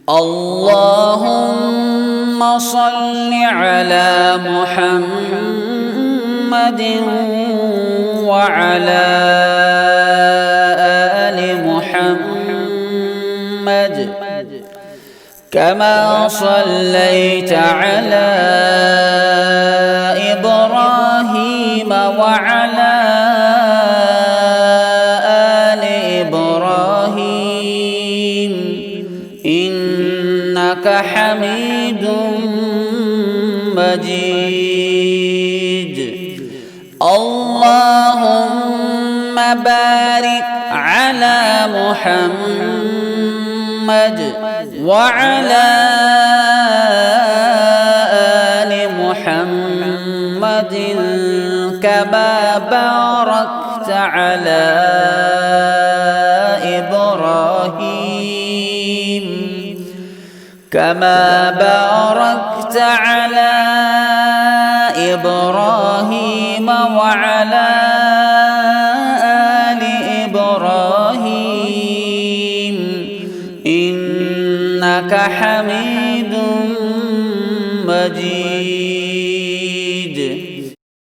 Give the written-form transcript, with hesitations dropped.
اللهم صل على محمد وعلى آل محمد كما صليت على إبراهيم وعلى آل إبراهيم إنك حميد مجيد. اللهم بارك على محمد وعلى آل محمد كما باركت على إبراهيم وعلى آل إبراهيم إنك حميد مجيد.